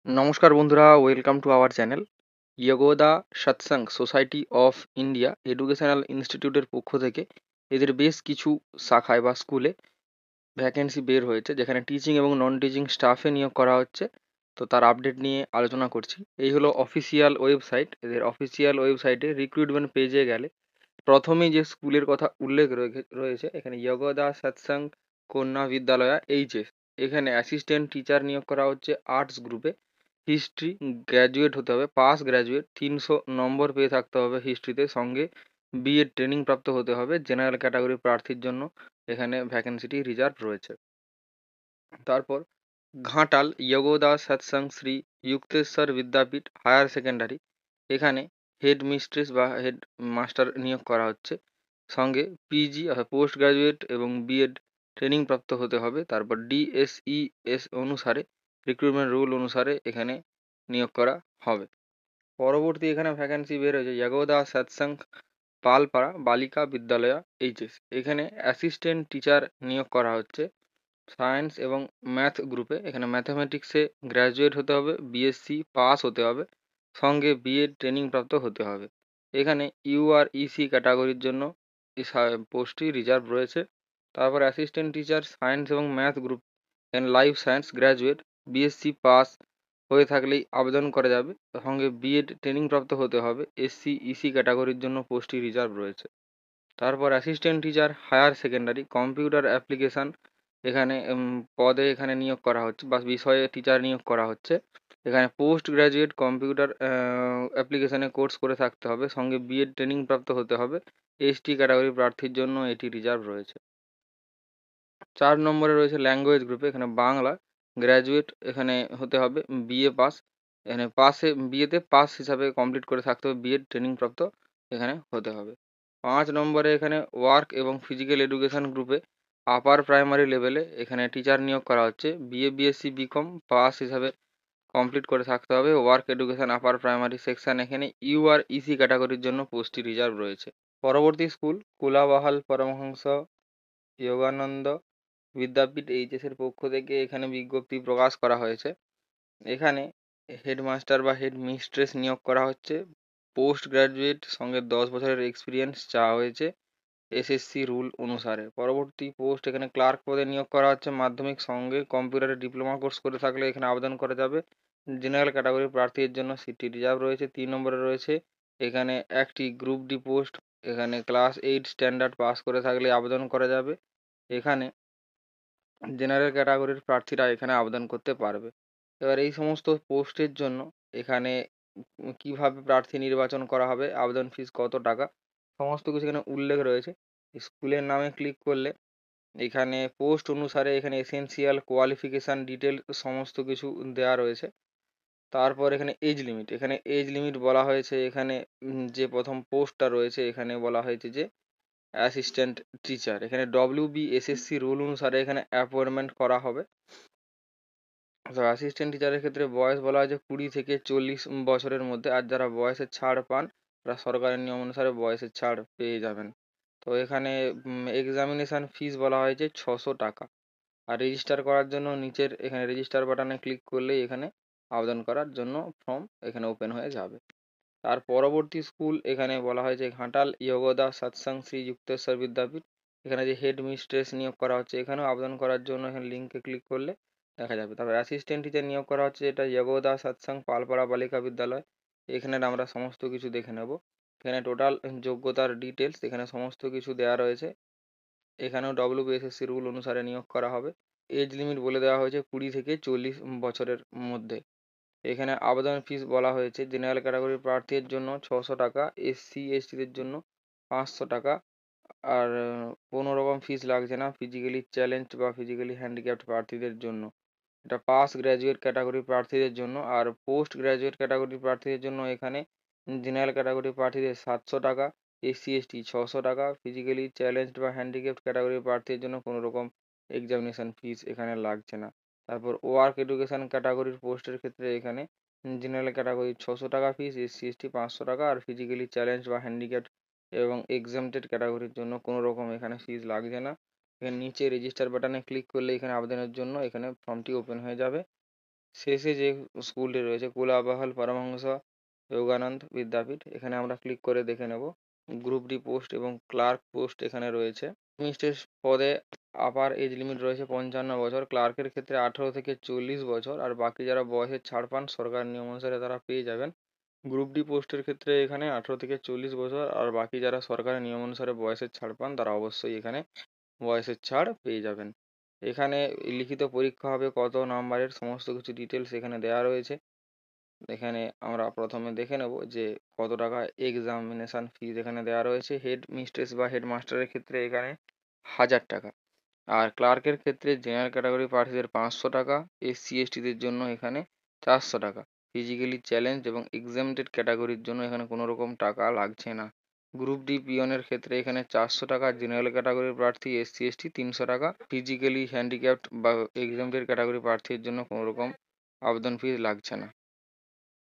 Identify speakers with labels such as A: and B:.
A: নমস্কার বন্ধুরা, welcome to our channel. Yogoda Satsang society of India educational ইনস্টিটিউটের পক্ষ থেকে এদের বেশ কিছু শাখায় বা স্কুলে ভ্যাকেন্সি বের হয়েছে, যেখানে টিচিং এবং নন টিচিং স্টাফে নিয়োগ করা হচ্ছে। তো তার আপডেট নিয়ে আলোচনা করছি। এই হলো অফিসিয়াল ওয়েবসাইট। এদের অফিসিয়াল ওয়েবসাইটে রিক্রুটমেন্ট পেজে গেলে প্রথমেই যে স্কুলের কথা উল্লেখ রয়েছে এখানে ইয়োগদা সৎসঙ্গ কন্যা বিদ্যালয়া এইচএস। এখানে অ্যাসিস্ট্যান্ট টিচার নিয়োগ করা হচ্ছে আর্টস গ্রুপে। হিস্ট্রি গ্র্যাজুয়েট হতে হবে, পাস গ্র্যাজুয়েট, 300 নম্বর পেয়ে থাকতে হবে হিস্ট্রিতে, সঙ্গে বিএড ট্রেনিং প্রাপ্ত হতে হবে। জেনারেল ক্যাটাগরি প্রার্থীর জন্য এখানে ভ্যাকেন্সিটি রিজার্ভ রয়েছে। তারপর ঘাটাল ইয়োগদা সৎসঙ্গ শ্রী যুক্তেশ্বর বিদ্যাপীঠ হায়ার সেকেন্ডারি, এখানে হেড মিস্ট্রেস বা হেড মাস্টার নিয়োগ করা হচ্ছে। সঙ্গে পিজি পোস্ট গ্রাজুয়েট এবং বিএড ট্রেনিং প্রাপ্ত হতে হবে। তারপর ডিএসইএস অনুসারে রিক্রুটমেন্ট রুল অনুসারে এখানে নিয়োগ করা হবে। পরবর্তী এখানে ভ্যাকেন্সি বের হয়েছে ইয়াগোদা সৎসঙ্গ পালপাড়া বালিকা বিদ্যালয়া এইচএস। এখানে অ্যাসিস্ট্যান্ট টিচার নিয়োগ করা হচ্ছে সায়েন্স এবং ম্যাথ গ্রুপে। এখানে ম্যাথামেটিক্সে গ্র্যাজুয়েট হতে হবে, বিএসসি পাস হতে হবে, সঙ্গে বিএড ট্রেনিং প্রাপ্ত হতে হবে। এখানে ইউআরইসি ক্যাটাগরির জন্য এই পোস্টটি রিজার্ভ রয়েছে। তারপর অ্যাসিস্ট্যান্ট টিচার সায়েন্স এবং math group and life science graduate, BSc pass হয়ে থাকলেই আবেদন করা যাবে, সঙ্গে বিএড ট্রেনিং প্রাপ্ত হতে হবে। এসসি ইসি ক্যাটাগরির জন্য পোস্টটি রিজার্ভ রয়েছে। তারপর assistant teacher higher secondary computer application, এখানে পদে এখানে নিয়োগ করা হচ্ছে বা বিষয়ে টিচার নিয়োগ করা হচ্ছে। এখানে পোস্ট গ্রাজুয়েট কম্পিউটার অ্যাপ্লিকেশানে কোর্স করে থাকতে হবে, সঙ্গে বিএড ট্রেনিং প্রাপ্ত হতে হবে। এসটি ক্যাটাগরি প্রার্থীর জন্য এটি রিজার্ভ রয়েছে। 4 নম্বরে রয়েছে ল্যাঙ্গুয়েজ গ্রুপে। এখানে বাংলা গ্র্যাজুয়েট এখানে হতে হবে, বিএ পাস। এখানে পাসে বিএতে পাস হিসাবে কমপ্লিট করে থাকতে হবে, বিএড ট্রেনিং প্রাপ্ত এখানে হতে হবে। 5 নম্বরে এখানে ওয়ার্ক এবং ফিজিক্যাল এডুকেশন গ্রুপে আপার প্রাইমারি লেভেলে এখানে টিচার নিয়োগ করা হচ্ছে। বিএ বিএসসি বিকম পাস হিসাবে কমপ্লিট করে থাকতে হবে। Work education upper primary section, এখানে ইউআরইসি ক্যাটাগরির জন্য পোস্টটি রিজার্ভ রয়েছে। পরবর্তী স্কুল কুলাবাহাল পরমহংস যোগানন্দ বিদ্যাপীঠ এইচএসের পক্ষ থেকে এখানে বিজ্ঞপ্তি প্রকাশ করা হয়েছে। এখানে হেডমাস্টার বা হেড মিস্ট্রেস নিয়োগ করা হচ্ছে। পোস্ট গ্রাজুয়েট সঙ্গে 10 বছরের এক্সপিরিয়েন্স চাওয়া হয়েছে এসএসসি রুল অনুসারে। পরবর্তী পোস্ট এখানে ক্লার্ক পদে নিয়োগ করা হচ্ছে। মাধ্যমিক সঙ্গে কম্পিউটারে ডিপ্লোমা কোর্স করে থাকলে এখানে আবেদন করা যাবে। জেনারেল ক্যাটাগরির প্রার্থীর জন্য সিটটি রিজার্ভ রয়েছে। 3 নম্বরে রয়েছে এখানে একটি গ্রুপ ডি পোস্ট। এখানে ক্লাস 8 স্ট্যান্ডার্ড পাস করে থাকলে আবেদন করা যাবে। এখানে জেনারেল ক্যাটাগরির প্রার্থীরা এখানে আবেদন করতে পারবে। এবার এই সমস্ত পোস্টের জন্য এখানে কিভাবে প্রার্থী নির্বাচন করা হবে, আবেদন ফিস কত টাকা, সমস্ত কিছু এখানে উল্লেখ রয়েছে। স্কুলের নামে ক্লিক করলে এখানে পোস্ট অনুসারে এখানে এসেনশিয়াল কোয়ালিফিকেশান ডিটেল সমস্ত কিছু দেওয়া রয়েছে। তারপর এখানে এজ লিমিট বলা হয়েছে। এখানে যে প্রথম পোস্টটা রয়েছে এখানে বলা হয়েছে যে অ্যাসিস্ট্যান্ট টিচার, এখানে ডব্লিউবিএসএসসি রুল অনুসারে এখানে অ্যাপয়েন্টমেন্ট করা হবে। তো অ্যাসিস্ট্যান্ট টিচারের ক্ষেত্রে বয়স বলা হয়েছে 20 থেকে 40 বছরের মধ্যে। আর যারা বয়সের ছাড় পান তারা সরকারের নিয়ম অনুসারে বয়সের ছাড় পেয়ে যাবেন। তো এখানে এক্সামিনেশান ফিস বলা হয়েছে 600 টাকা। আর রেজিস্টার করার জন্য নিচের এখানে রেজিস্টার বাটনে ক্লিক করলেই এখানে আবেদন করার জন্য ফর্ম এখানে ওপেন হয়ে যাবে। তার পরবর্তী স্কুল এখানে বলা হয়েছে ঘাটাল ইয়োগদা সৎসঙ্গ শ্রী যুক্তেশ্বর বিদ্যাপীঠ। এখানে যে হেড মিস্ট্রেস নিয়োগ করা হচ্ছে এখানেও আবেদন করার জন্য এখানে লিঙ্কে ক্লিক করলে দেখা যাবে। তারপর অ্যাসিস্ট্যান্ট টিচার নিয়োগ করা হচ্ছে, এটা ইয়োগদা সৎসঙ্গ পালপাড়া বালিকা বিদ্যালয়। এখানে আমরা সমস্ত কিছু দেখে নেব। এখানে টোটাল যোগ্যতার ডিটেলস এখানে সমস্ত কিছু দেওয়া রয়েছে। এখানেও ডব্লিউবিএসএসসি রুল অনুসারে নিয়োগ করা হবে। এজ লিমিট বলে দেওয়া হয়েছে 20 থেকে 40 বছরের মধ্যে। এখানে আবেদন ফিস বলা হয়েছে জেনারেল ক্যাটাগরির প্রার্থীর জন্য 600 টাকা, এসসি এসটিদের জন্য 500 টাকা। আর কোনো রকম ফিস লাগছে না ফিজিক্যালি চ্যালেঞ্জড বা ফিজিক্যালি হ্যান্ডিক্যাপড প্রার্থীদের জন্য। এটা পাস গ্র্যাজুয়েট ক্যাটাগরির প্রার্থীদের জন্য। আর পোস্ট গ্র্যাজুয়েট ক্যাটাগরির প্রার্থীদের জন্য এখানে জেনারেল ক্যাটাগরির প্রার্থীদের 700 টাকা, এসসি এসটি 600 টাকা, ফিজিক্যালি চ্যালেঞ্জড বা হ্যান্ডিক্যাপড ক্যাটাগরির প্রার্থীর জন্য কোনো রকম এক্সামিনেশন ফিস এখানে লাগছে না। তারপর ওয়ার্ক এডুকেশন ক্যাটাগরির পোস্টের ক্ষেত্রে এখানে জেনারেল ক্যাটাগরি 600 টাকা ফিস, এসসি এসটি 500 টাকা, আর ফিজিক্যালি চ্যালেঞ্জ বা হ্যান্ডিক্যাপড এবং এক্সামটেড ক্যাটাগরির জন্য কোনো রকম এখানে ফিস লাগছে না। এখানে নিচে রেজিস্টার বাটনে ক্লিক করলে এখানে আবেদনের জন্য এখানে ফর্মটি ওপেন হয়ে যাবে। শেষে যে স্কুলটি রয়েছে কোলাবাহাল পরমহংস যোগানন্দ বিদ্যাপীঠ, এখানে আমরা ক্লিক করে দেখে নেব। গ্রুপ ডি পোস্ট এবং ক্লার্ক পোস্ট এখানে রয়েছে। মিস্ট্রেস পদে আপার এজ লিমিট রয়েছে 55 বছর, ক্লার্কের ক্ষেত্রে 18 থেকে 40 বছর, আর বাকি যারা বয়সের ছাড় পান সরকার নিয়ম অনুসারে তারা পেয়ে যাবেন। গ্রুপ ডি পোস্টের ক্ষেত্রে এখানে 18 থেকে 40 বছর, আর বাকি যারা সরকারের নিয়ম অনুসারে বয়সের ছাড় পান তারা অবশ্যই এখানে বয়সের ছাড় পেয়ে যাবেন। এখানে লিখিত পরীক্ষা হবে কত নাম্বারের, সমস্ত কিছু ডিটেলস এখানে দেওয়া রয়েছে। এখানে আমরা প্রথমে দেখে নেব যে কত টাকা এক্সামিনেশন ফিজ এখানে দেওয়া রয়েছে। হেড মিস্ট্রেস বা হেড মাস্টারের ক্ষেত্রে এখানে 1000 টাকা, আর ক্লার্কের ক্ষেত্রে জেনারেল ক্যাটাগরি প্রার্থীদের 500 টাকা, এসসি এসটিদের জন্য এখানে 400 টাকা। ফিজিক্যালি চ্যালেঞ্জ এবং এক্সামটেড ক্যাটাগরির জন্য এখানে কোনো রকম টাকা লাগছে না। গ্রুপ ডি পিয়নের ক্ষেত্রে এখানে 400 টাকা, জেনারেল ক্যাটাগরির প্রার্থী এসসি এসটি 300 টাকা, ফিজিক্যালি হ্যান্ডিক্যাপড বা এক্সামটেড ক্যাটাগরি প্রার্থীর জন্য কোনো রকম আবেদন ফিস লাগছে না।